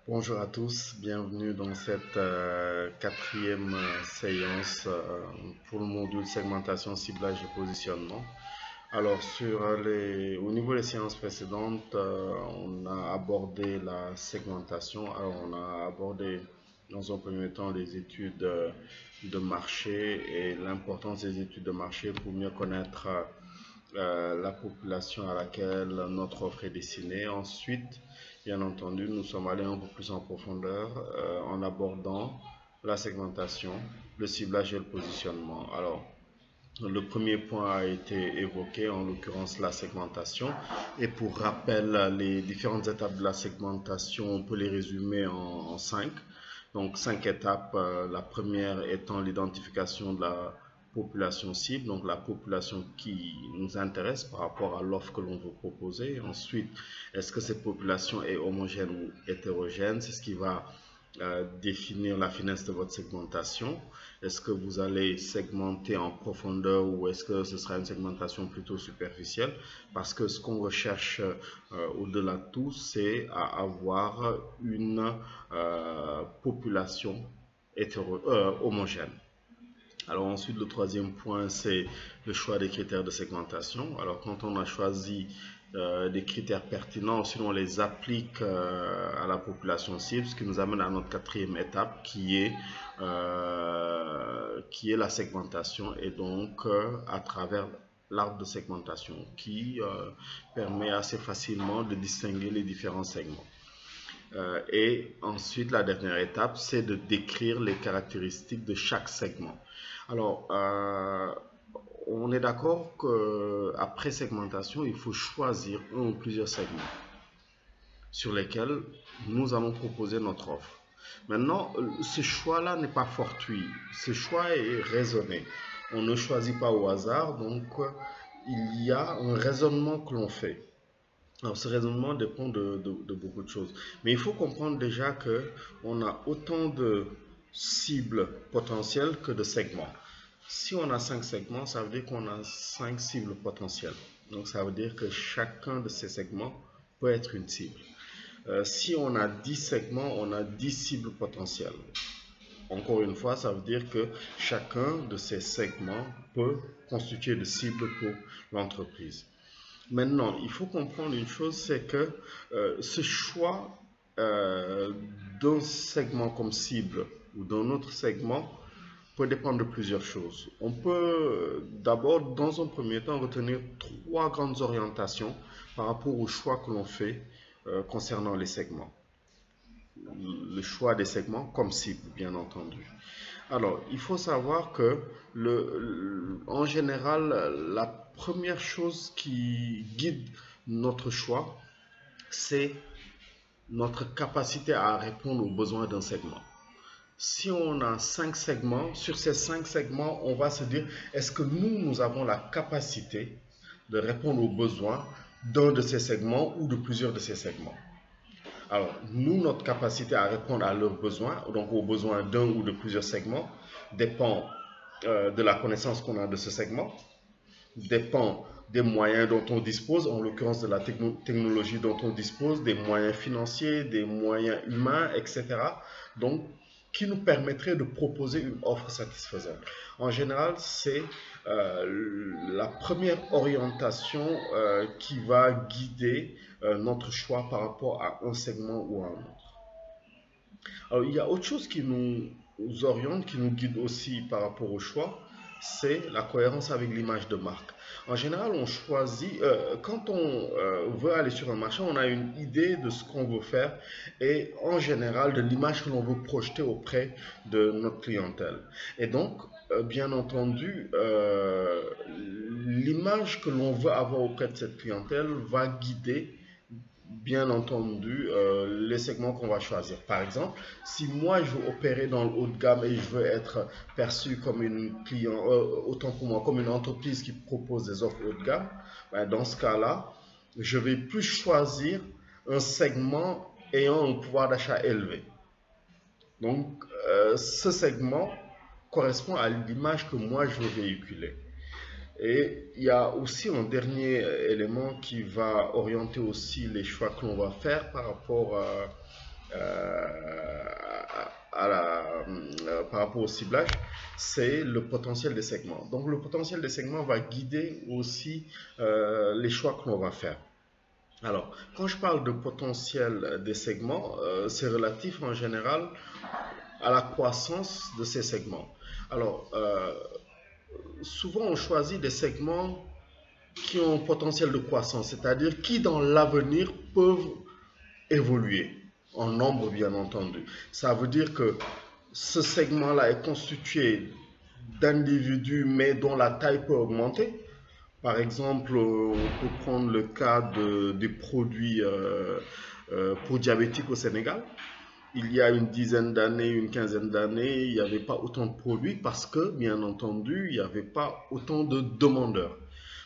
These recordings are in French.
Bonjour à tous, bienvenue dans cette quatrième séance pour le module segmentation, ciblage et positionnement. Alors, au niveau des séances précédentes, on a abordé la segmentation. Alors, on a abordé dans un premier temps les études de marché et l'importance des études de marché pour mieux connaître la population à laquelle notre offre est destinée. Ensuite, bien entendu, nous sommes allés un peu plus en profondeur en abordant la segmentation, le ciblage et le positionnement. Alors, le premier point a été évoqué, en l'occurrence la segmentation. Et pour rappel, les différentes étapes de la segmentation, on peut les résumer en cinq. Donc, cinq étapes. La première étant l'identification de la population cible, donc la population qui nous intéresse par rapport à l'offre que l'on veut proposer. Ensuite, est-ce que cette population est homogène ou hétérogène? C'est ce qui va définir la finesse de votre segmentation. Est-ce que vous allez segmenter en profondeur ou est-ce que ce sera une segmentation plutôt superficielle? Parce que ce qu'on recherche au-delà de tout, c'est à avoir une population homogène. Alors ensuite, le troisième point, c'est le choix des critères de segmentation. Alors quand on a choisi des critères pertinents, ensuite on les applique à la population cible, ce qui nous amène à notre quatrième étape qui est la segmentation et donc à travers l'arbre de segmentation qui permet assez facilement de distinguer les différents segments. Et ensuite, la dernière étape, c'est de décrire les caractéristiques de chaque segment. Alors, on est d'accord qu'après segmentation, il faut choisir un ou plusieurs segments sur lesquels nous allons proposer notre offre. Maintenant, ce choix-là n'est pas fortuit, ce choix est raisonné. On ne choisit pas au hasard, donc il y a un raisonnement que l'on fait. Alors, ce raisonnement dépend de beaucoup de choses. Mais il faut comprendre déjà qu'on a autant de cibles potentielles que de segments. Si on a 5 segments, ça veut dire qu'on a 5 cibles potentielles. Donc, ça veut dire que chacun de ces segments peut être une cible. Si on a 10 segments, on a 10 cibles potentielles. Encore une fois, ça veut dire que chacun de ces segments peut constituer de cibles pour l'entreprise. Maintenant, il faut comprendre une chose, c'est que ce choix d'un segment comme cible ou d'un autre segment peut dépendre de plusieurs choses. On peut d'abord, dans un premier temps, retenir trois grandes orientations par rapport au choix que l'on fait concernant les segments. Le choix des segments comme cible, bien entendu. Alors, il faut savoir que, en général, la première chose qui guide notre choix, c'est notre capacité à répondre aux besoins d'un segment. Si on a 5 segments, sur ces 5 segments, on va se dire, est-ce que nous avons la capacité de répondre aux besoins d'un de ces segments ou de plusieurs de ces segments? Alors, nous, notre capacité à répondre à leurs besoins, donc aux besoins d'un ou de plusieurs segments, dépend de la connaissance qu'on a de ce segment, dépend des moyens dont on dispose, en l'occurrence de la technologie dont on dispose, des moyens financiers, des moyens humains, etc. Donc, qui nous permettrait de proposer une offre satisfaisante. En général, c'est la première orientation qui va guider notre choix par rapport à un segment ou à un autre. Alors, il y a autre chose qui nous oriente, qui nous guide aussi par rapport au choix, c'est la cohérence avec l'image de marque. En général, on choisit, quand on veut aller sur un marché, on a une idée de ce qu'on veut faire et en général de l'image que l'on veut projeter auprès de notre clientèle. Et donc, bien entendu, l'image que l'on veut avoir auprès de cette clientèle va guider bien entendu les segments qu'on va choisir. Par exemple, si moi je veux opérer dans le haut de gamme et je veux être perçu comme une client, autant pour moi, comme une entreprise qui propose des offres haut de gamme, ben, dans ce cas-là, je vais plus choisir un segment ayant un pouvoir d'achat élevé. Donc, ce segment correspond à l'image que moi je veux véhiculer. Et il y a aussi un dernier élément qui va orienter aussi les choix que l'on va faire par rapport par rapport au ciblage, c'est le potentiel des segments. Donc le potentiel des segments va guider aussi les choix que l'on va faire. Alors, quand je parle de potentiel des segments, c'est relatif en général à la croissance de ces segments. Alors, souvent on choisit des segments qui ont un potentiel de croissance, c'est-à-dire qui dans l'avenir peuvent évoluer, en nombre bien entendu. Ça veut dire que ce segment-là est constitué d'individus mais dont la taille peut augmenter. Par exemple, on peut prendre le cas des produits pour diabétiques au Sénégal. Il y a une dizaine d'années, une quinzaine d'années, il n'y avait pas autant de produits parce que, bien entendu, il n'y avait pas autant de demandeurs.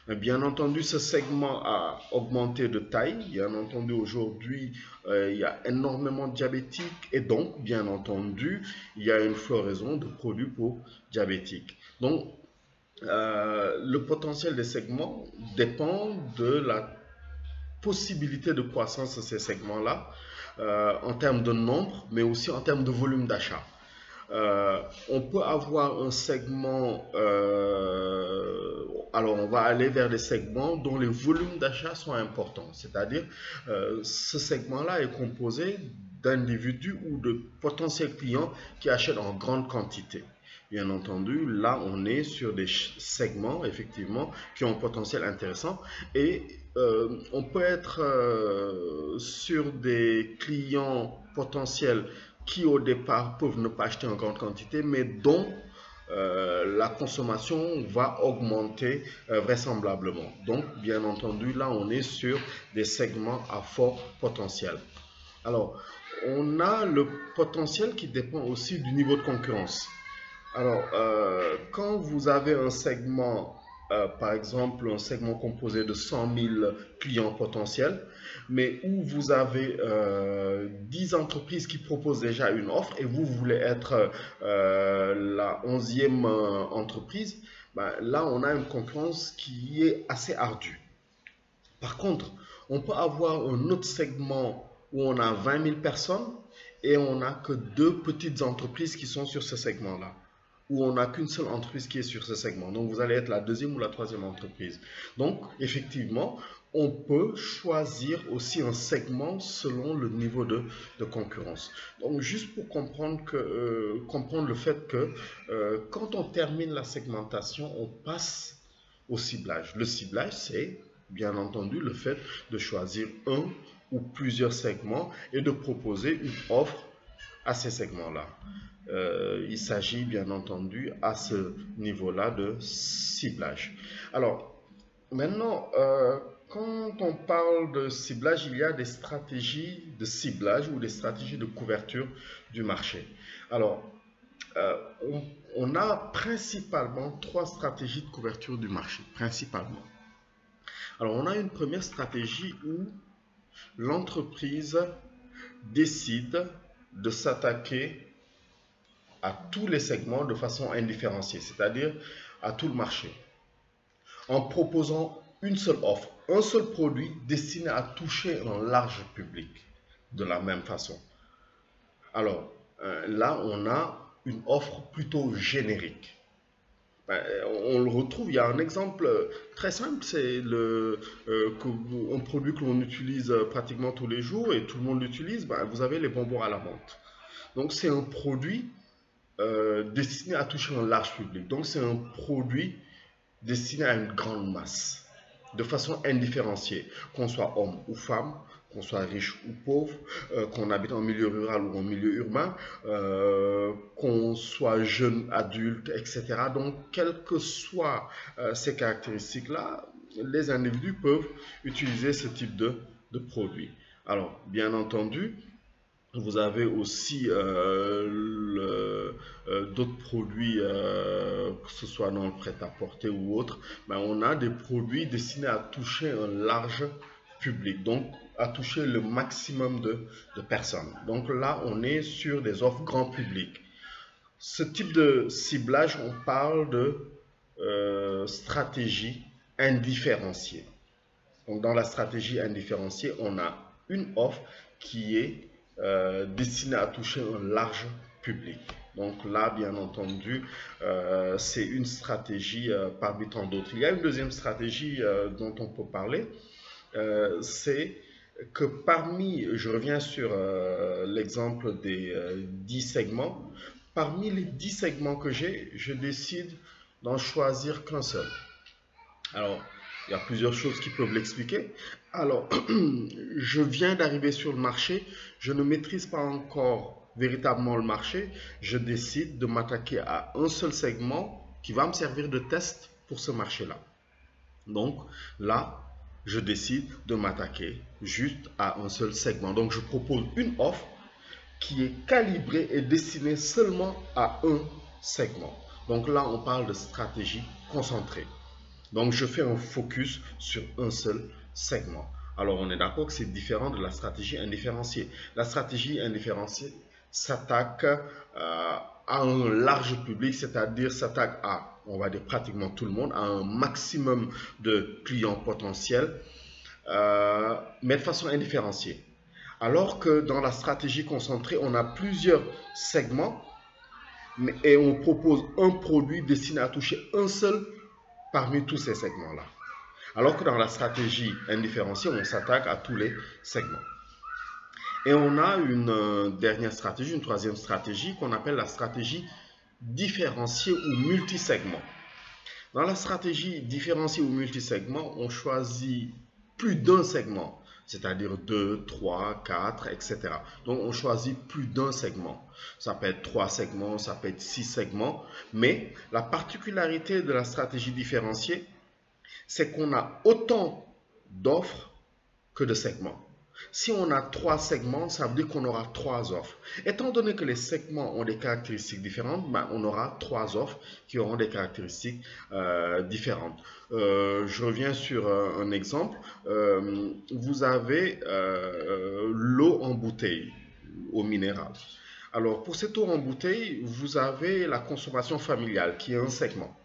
Bien entendu, ce segment a augmenté de taille. Bien entendu, aujourd'hui, il y a énormément de diabétiques et donc, bien entendu, il y a une floraison de produits pour diabétiques. Donc, le potentiel des segments dépend de la possibilité de croissance de ces segments-là en termes de nombre, mais aussi en termes de volume d'achat. On peut avoir un segment, alors on va aller vers des segments dont les volumes d'achat sont importants, c'est-à-dire ce segment-là est composé d'individus ou de potentiels clients qui achètent en grande quantité. Bien entendu, là on est sur des segments effectivement qui ont un potentiel intéressant et on peut être sur des clients potentiels qui au départ peuvent ne pas acheter en grande quantité, mais dont la consommation va augmenter vraisemblablement. Donc, bien entendu, là, on est sur des segments à fort potentiel. Alors, on a le potentiel qui dépend aussi du niveau de concurrence. Alors, quand vous avez un segment, par exemple, un segment composé de 100 000 clients potentiels, mais où vous avez 10 entreprises qui proposent déjà une offre et vous voulez être la 11e entreprise, ben, là, on a une concurrence qui est assez ardue. Par contre, on peut avoir un autre segment où on a 20 000 personnes et on n'a que 2 petites entreprises qui sont sur ce segment-là, où on n'a qu'une seule entreprise qui est sur ce segment. Donc, vous allez être la 2e ou la 3e entreprise. Donc, effectivement, on peut choisir aussi un segment selon le niveau de concurrence. Donc, juste pour comprendre le fait que quand on termine la segmentation, on passe au ciblage. Le ciblage, c'est bien entendu le fait de choisir un ou plusieurs segments et de proposer une offre à ces segments-là. Il s'agit bien entendu à ce niveau-là de ciblage. Alors, maintenant, quand on parle de ciblage, il y a des stratégies de ciblage ou des stratégies de couverture du marché. Alors, on a principalement 3 stratégies de couverture du marché, principalement. Alors, on a une première stratégie où l'entreprise décide de s'attaquer à tous les segments de façon indifférenciée, c'est-à-dire à tout le marché, en proposant une seule offre, un seul produit destiné à toucher un large public de la même façon. Alors, là, on a une offre plutôt générique. On le retrouve, il y a un exemple très simple, c'est un produit que l'on utilise pratiquement tous les jours et tout le monde l'utilise, vous avez les bonbons à la menthe. Donc c'est un produit destiné à toucher un large public. Donc c'est un produit destiné à une grande masse, de façon indifférenciée, qu'on soit homme ou femme, qu'on soit riche ou pauvre, qu'on habite en milieu rural ou en milieu urbain, qu'on soit jeune, adulte, etc. Donc, quelles que soient ces caractéristiques-là, les individus peuvent utiliser ce type de produit. Alors, bien entendu, vous avez aussi d'autres produits, que ce soit dans le prêt-à-porter ou autre, on a des produits destinés à toucher un large public, donc à toucher le maximum de personnes. Donc là, on est sur des offres grand public. Ce type de ciblage, on parle de stratégie indifférenciée. Donc dans la stratégie indifférenciée, on a une offre qui est destiné à toucher un large public. Donc là, bien entendu, c'est une stratégie parmi tant d'autres. Il y a une deuxième stratégie dont on peut parler, c'est que parmi, je reviens sur l'exemple des 10 segments, parmi les 10 segments que j'ai, je décide d'en choisir qu'un seul. Alors, il y a plusieurs choses qui peuvent l'expliquer. Alors, je viens d'arriver sur le marché, je ne maîtrise pas encore véritablement le marché, je décide de m'attaquer à un seul segment qui va me servir de test pour ce marché-là. Donc là, je décide de m'attaquer juste à un seul segment. Donc je propose une offre qui est calibrée et destinée seulement à un segment. Donc là, on parle de stratégie concentrée. Donc je fais un focus sur un seul segment. Alors on est d'accord que c'est différent de la stratégie indifférenciée. La stratégie indifférenciée s'attaque à un large public, c'est-à-dire s'attaque à, on va dire pratiquement tout le monde, à un maximum de clients potentiels, mais de façon indifférenciée. Alors que dans la stratégie concentrée, on a plusieurs segments et on propose un produit destiné à toucher un seul parmi tous ces segments-là. Alors que dans la stratégie indifférenciée, on s'attaque à tous les segments. Et on a une dernière stratégie, une troisième stratégie qu'on appelle la stratégie différenciée ou multisegment. Dans la stratégie différenciée ou multisegment, on choisit plus d'un segment, c'est-à-dire 2, 3, 4, etc. Donc on choisit plus d'un segment. Ça peut être 3 segments, ça peut être 6 segments, mais la particularité de la stratégie différenciée, c'est qu'on a autant d'offres que de segments. Si on a 3 segments, ça veut dire qu'on aura 3 offres. Étant donné que les segments ont des caractéristiques différentes, ben, on aura 3 offres qui auront des caractéristiques différentes. Je reviens sur un exemple. Vous avez l'eau en bouteille, eau minérale. Alors, pour cette eau en bouteille, vous avez la consommation familiale qui est un segment.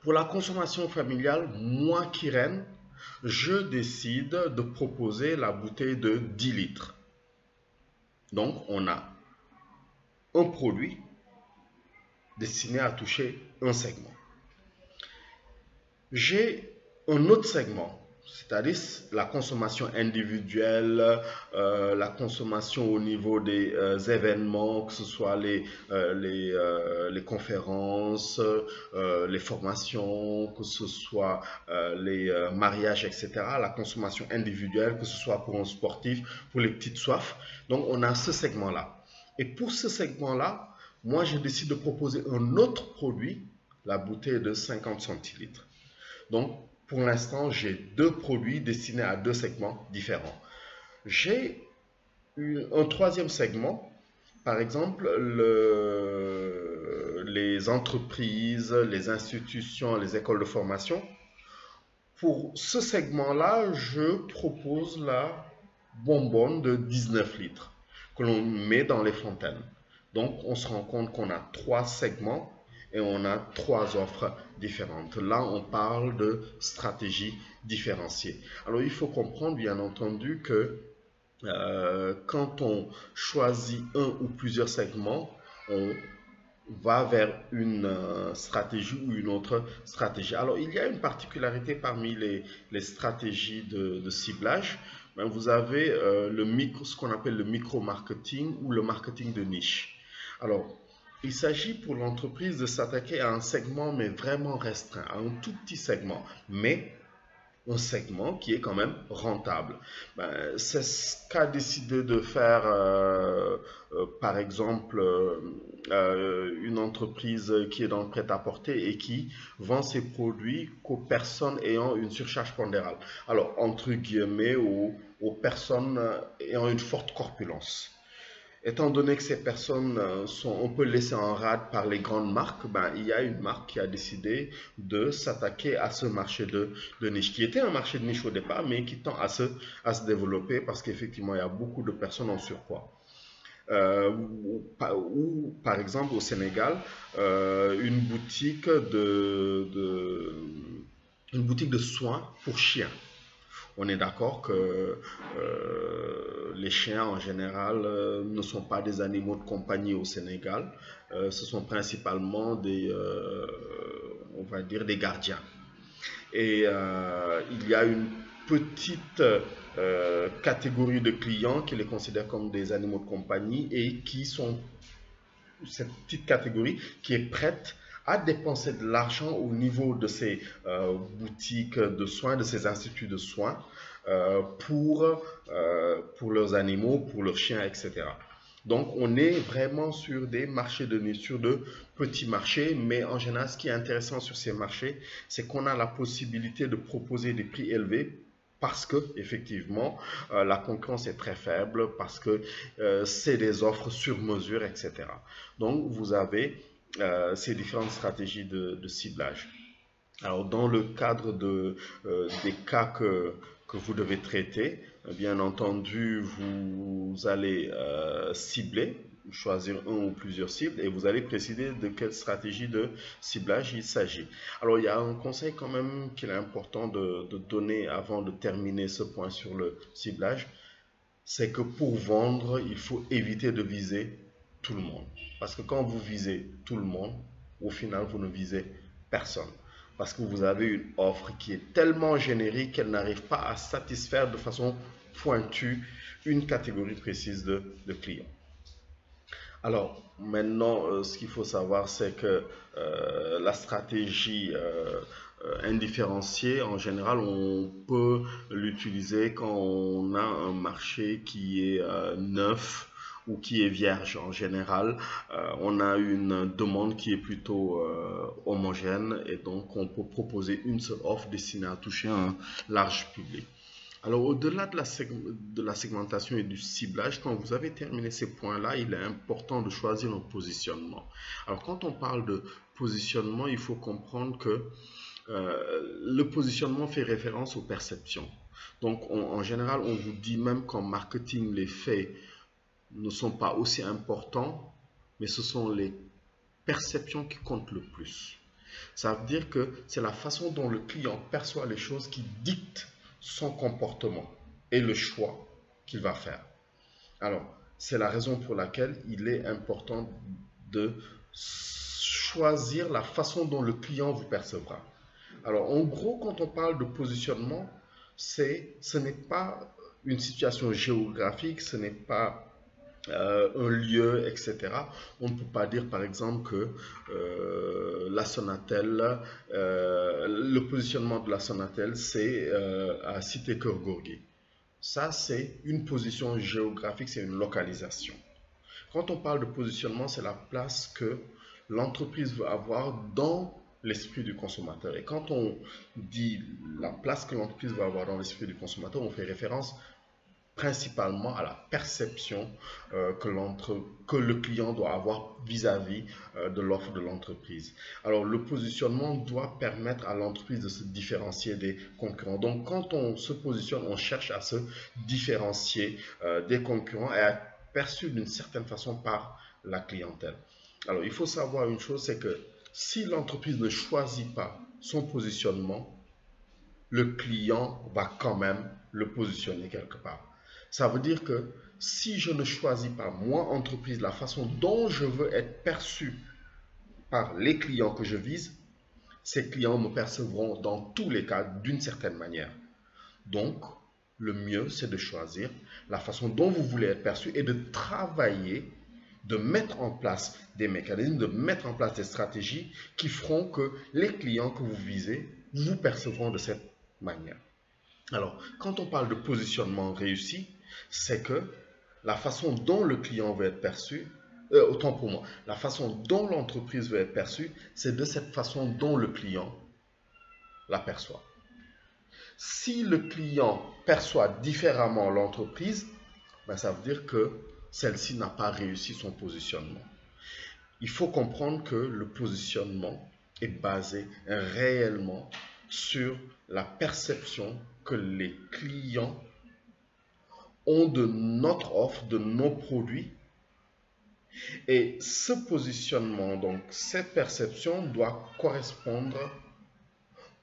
Pour la consommation familiale, moi Kiren, je décide de proposer la bouteille de 10 litres. Donc, on a un produit destiné à toucher un segment. J'ai un autre segment, c'est-à-dire la consommation individuelle, la consommation au niveau des événements, que ce soit les conférences, les formations, que ce soit les mariages, etc. La consommation individuelle, que ce soit pour un sportif, pour les petites soifs. Donc on a ce segment-là. Et pour ce segment-là, moi je décide de proposer un autre produit, la bouteille de 50 centilitres. Donc, pour l'instant, j'ai 2 produits destinés à 2 segments différents. J'ai un troisième segment, par exemple, les entreprises, les institutions, les écoles de formation. Pour ce segment-là, je propose la bonbonne de 19 litres que l'on met dans les fontaines. Donc, on se rend compte qu'on a 3 segments et on a 3 offres différentes. Là, on parle de stratégie différenciée. Alors, il faut comprendre, bien entendu, que quand on choisit un ou plusieurs segments, on va vers une stratégie ou une autre stratégie. Alors, il y a une particularité parmi les stratégies de ciblage. Ben, vous avez ce qu'on appelle le micro-marketing ou le marketing de niche. Alors, il s'agit pour l'entreprise de s'attaquer à un segment, mais vraiment restreint, à un tout petit segment, mais un segment qui est quand même rentable. Ben, c'est ce qu'a décidé de faire, par exemple, une entreprise qui est dans le prêt-à-porter et qui vend ses produits qu'aux personnes ayant une surcharge pondérale. Alors, entre guillemets, aux personnes ayant une forte corpulence. Étant donné que ces personnes sont un peu laissées en rade par les grandes marques, ben, il y a une marque qui a décidé de s'attaquer à ce marché de niche, qui était un marché de niche au départ, mais qui tend à se développer parce qu'effectivement, il y a beaucoup de personnes en surpoids. Ou par exemple au Sénégal, une boutique de soins pour chiens, On est d'accord que les chiens en général ne sont pas des animaux de compagnie au Sénégal. Ce sont principalement on va dire des gardiens. Et il y a une petite catégorie de clients qui les considèrent comme des animaux de compagnie et qui sont cette petite catégorie qui est prête à dépenser de l'argent au niveau de ces boutiques de soins, de ces instituts de soins pour leurs animaux, pour leurs chiens, etc. Donc, on est vraiment sur des marchés de niche, sur de petits marchés, mais en général, ce qui est intéressant sur ces marchés, c'est qu'on a la possibilité de proposer des prix élevés parce que, effectivement, la concurrence est très faible, parce que c'est des offres sur mesure, etc. Donc, vous avez ces différentes stratégies de ciblage. Alors, dans le cadre des cas que vous devez traiter, bien entendu, vous allez cibler, choisir un ou plusieurs cibles et vous allez préciser de quelle stratégie de ciblage il s'agit. Alors, il y a un conseil quand même qu'il est important de donner avant de terminer ce point sur le ciblage, c'est que pour vendre, il faut éviter de viser tout le monde. Parce que quand vous visez tout le monde, au final, vous ne visez personne. Parce que vous avez une offre qui est tellement générique qu'elle n'arrive pas à satisfaire de façon pointue une catégorie précise de clients. Alors, maintenant, ce qu'il faut savoir, c'est que la stratégie indifférenciée, en général, on peut l'utiliser quand on a un marché qui est neuf ou qui est vierge. En général, on a une demande qui est plutôt homogène et donc on peut proposer une seule offre destinée à toucher un large public. Alors, au-delà de la segmentation et du ciblage, quand vous avez terminé ces points-là, il est important de choisir un positionnement. Alors, quand on parle de positionnement, il faut comprendre que le positionnement fait référence aux perceptions. Donc, en général, on vous dit même qu'en marketing, les faits ne sont pas aussi importants, mais ce sont les perceptions qui comptent le plus. Ça veut dire que c'est la façon dont le client perçoit les choses qui dicte son comportement et le choix qu'il va faire. Alors, c'est la raison pour laquelle il est important de choisir la façon dont le client vous percevra. Alors, en gros, quand on parle de positionnement, ce n'est pas une situation géographique, ce n'est pas un lieu, etc. On ne peut pas dire par exemple que la Sonatel, le positionnement de la Sonatel, c'est à Cité-Keur-Gorgui. Ça, c'est une position géographique, c'est une localisation. Quand on parle de positionnement, c'est la place que l'entreprise veut avoir dans l'esprit du consommateur. Et quand on dit la place que l'entreprise veut avoir dans l'esprit du consommateur, on fait référence principalement à la perception que le client doit avoir vis-à-vis de l'offre de l'entreprise. Alors, le positionnement doit permettre à l'entreprise de se différencier des concurrents. Donc, quand on se positionne, on cherche à se différencier des concurrents et à être perçu d'une certaine façon par la clientèle. Alors, il faut savoir une chose, c'est que si l'entreprise ne choisit pas son positionnement, le client va quand même le positionner quelque part. Ça veut dire que si je ne choisis pas, moi, entreprise, la façon dont je veux être perçu par les clients que je vise, ces clients me percevront dans tous les cas d'une certaine manière. Donc, le mieux, c'est de choisir la façon dont vous voulez être perçu et de travailler, de mettre en place des mécanismes, de mettre en place des stratégies qui feront que les clients que vous visez vous percevront de cette manière. Alors, quand on parle de positionnement réussi, c'est que la façon dont le client veut être perçu, autant pour moi, la façon dont l'entreprise veut être perçue, c'est de cette façon dont le client l'aperçoit. Si le client perçoit différemment l'entreprise, ben ça veut dire que celle-ci n'a pas réussi son positionnement. Il faut comprendre que le positionnement est basé réellement sur la perception que les clients ont de notre offre, de nos produits. Et ce positionnement, donc cette perception doit correspondre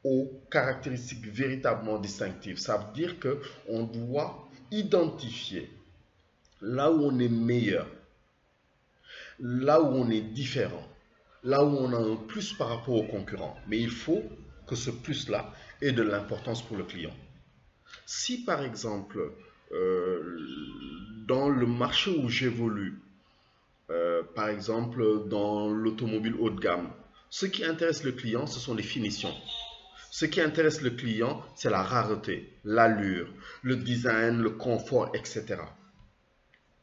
aux caractéristiques véritablement distinctives. Ça veut dire qu'on doit identifier là où on est meilleur, là où on est différent, là où on a un plus par rapport aux concurrents. Mais il faut que ce plus-là ait de l'importance pour le client. Si par exemple, dans le marché où j'évolue, par exemple dans l'automobile haut de gamme, ce qui intéresse le client, ce sont les finitions. Ce qui intéresse le client, c'est la rareté, l'allure, le design, le confort, etc.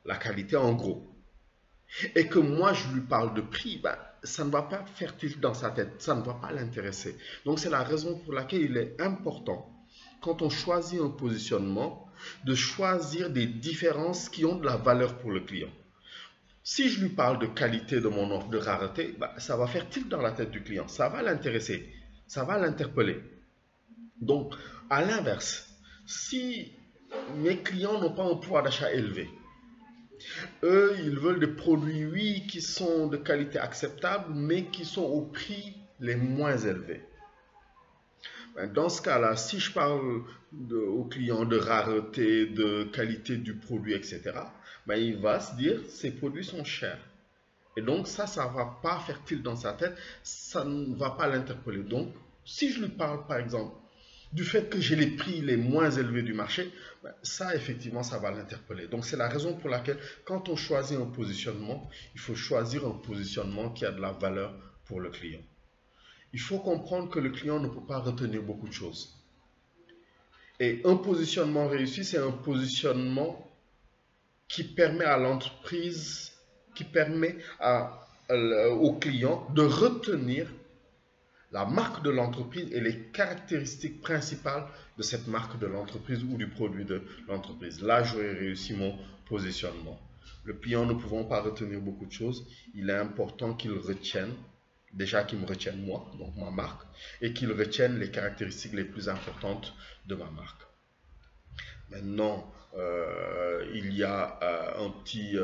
La qualité en gros. Et que moi je lui parle de prix, ben, ça ne va pas faire tilt dans sa tête, ça ne va pas l'intéresser. Donc c'est la raison pour laquelle il est important, quand on choisit un positionnement, de choisir des différences qui ont de la valeur pour le client. Si je lui parle de qualité de mon offre, de rareté, ben, ça va faire tilt dans la tête du client, ça va l'intéresser, ça va l'interpeller. Donc, à l'inverse, si mes clients n'ont pas un pouvoir d'achat élevé, eux, ils veulent des produits, oui, qui sont de qualité acceptable, mais qui sont au prix les moins élevés. Dans ce cas-là, si je parle aux clients de rareté, de qualité du produit, etc., ben, il va se dire ces produits sont chers. Et donc ça ne va pas faire tilt dans sa tête, ça ne va pas l'interpeller. Donc, si je lui parle, par exemple, du fait que j'ai les prix les moins élevés du marché, ben, ça, effectivement, ça va l'interpeller. Donc, c'est la raison pour laquelle, quand on choisit un positionnement, il faut choisir un positionnement qui a de la valeur pour le client. Il faut comprendre que le client ne peut pas retenir beaucoup de choses. Et un positionnement réussi, c'est un positionnement qui permet à l'entreprise, qui permet au client de retenir la marque de l'entreprise et les caractéristiques principales de cette marque de l'entreprise ou du produit de l'entreprise. Là, j'aurais réussi mon positionnement. Le client ne pouvant pas retenir beaucoup de choses, il est important qu'il retienne, déjà qu'il me retienne moi, donc ma marque, et qu'il retienne les caractéristiques les plus importantes de ma marque. Maintenant, il y a un petit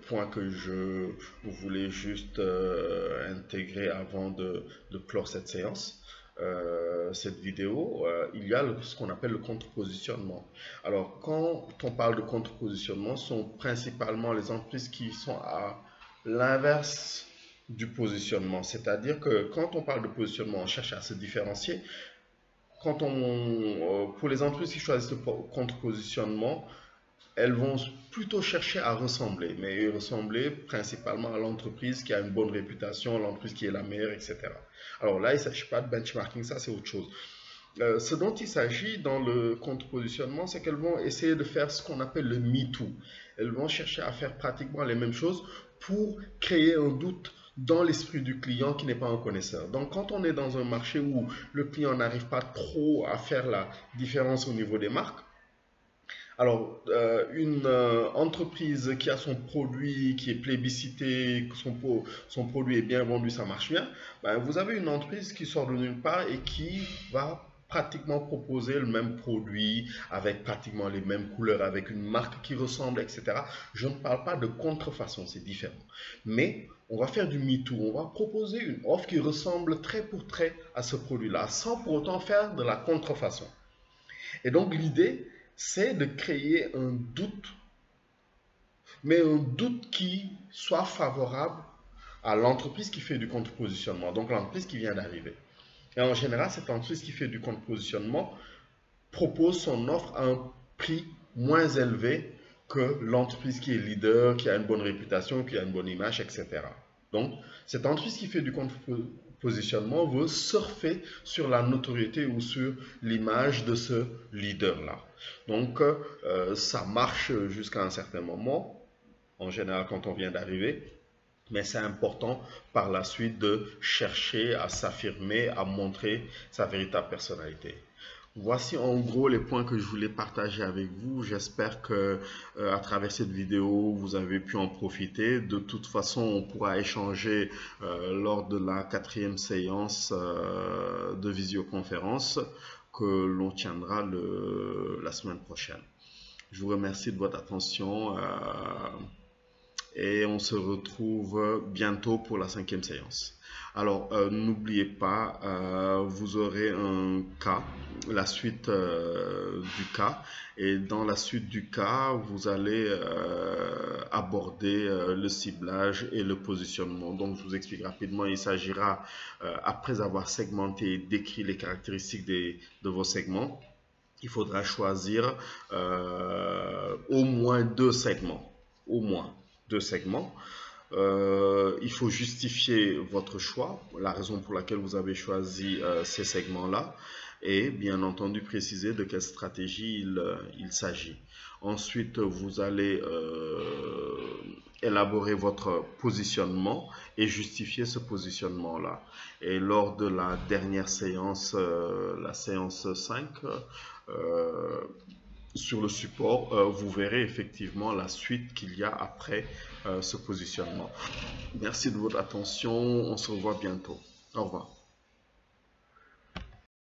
point que je voulais juste intégrer avant de clore cette séance, cette vidéo. Il y a ce qu'on appelle le contre-positionnement. Alors, quand on parle de contre-positionnement, ce sont principalement les entreprises qui sont à l'inverse du positionnement. C'est-à-dire que quand on parle de positionnement, on cherche à se différencier. Pour les entreprises qui choisissent le contre-positionnement, elles vont plutôt chercher à ressembler, mais ressembler principalement à l'entreprise qui a une bonne réputation, l'entreprise qui est la meilleure, etc. Alors là, il ne s'agit pas de benchmarking, ça c'est autre chose. Ce dont il s'agit dans le contre-positionnement, c'est qu'elles vont essayer de faire ce qu'on appelle le MeToo. Elles vont chercher à faire pratiquement les mêmes choses pour créer un doute dans l'esprit du client qui n'est pas un connaisseur. Donc, quand on est dans un marché où le client n'arrive pas trop à faire la différence au niveau des marques, alors, une entreprise qui a son produit qui est plébiscité, son produit est bien vendu, ça marche bien, ben, vous avez une entreprise qui sort de nulle part et qui va pratiquement proposer le même produit avec pratiquement les mêmes couleurs, avec une marque qui ressemble, etc. Je ne parle pas de contrefaçon, c'est différent. Mais on va faire du MeToo, on va proposer une offre qui ressemble trait pour trait à ce produit-là, sans pour autant faire de la contrefaçon. Et donc l'idée, c'est de créer un doute, mais un doute qui soit favorable à l'entreprise qui fait du contre-positionnement, donc l'entreprise qui vient d'arriver. Et en général, cette entreprise qui fait du contre-positionnement propose son offre à un prix moins élevé que l'entreprise qui est leader, qui a une bonne réputation, qui a une bonne image, etc. Donc, cette entreprise qui fait du contre-positionnement veut surfer sur la notoriété ou sur l'image de ce leader-là. Donc, ça marche jusqu'à un certain moment, en général quand on vient d'arriver, mais c'est important par la suite de chercher à s'affirmer, à montrer sa véritable personnalité. Voici en gros les points que je voulais partager avec vous. J'espère que à travers cette vidéo, vous avez pu en profiter. De toute façon, on pourra échanger lors de la 4e séance de visioconférence que l'on tiendra la semaine prochaine. Je vous remercie de votre attention et on se retrouve bientôt pour la 5e séance. Alors, n'oubliez pas, vous aurez un cas, la suite du cas, et dans la suite du cas, vous allez aborder le ciblage et le positionnement. Donc, je vous explique rapidement, il s'agira, après avoir segmenté et décrit les caractéristiques de vos segments, il faudra choisir au moins 2 segments. Au moins 2 segments. Il faut justifier votre choix, la raison pour laquelle vous avez choisi ces segments-là, et bien entendu préciser de quelle stratégie il s'agit. Ensuite, vous allez élaborer votre positionnement et justifier ce positionnement-là. Et lors de la dernière séance, la séance 5, sur le support, vous verrez effectivement la suite qu'il y a après ce positionnement. Merci de votre attention, on se revoit bientôt. Au revoir.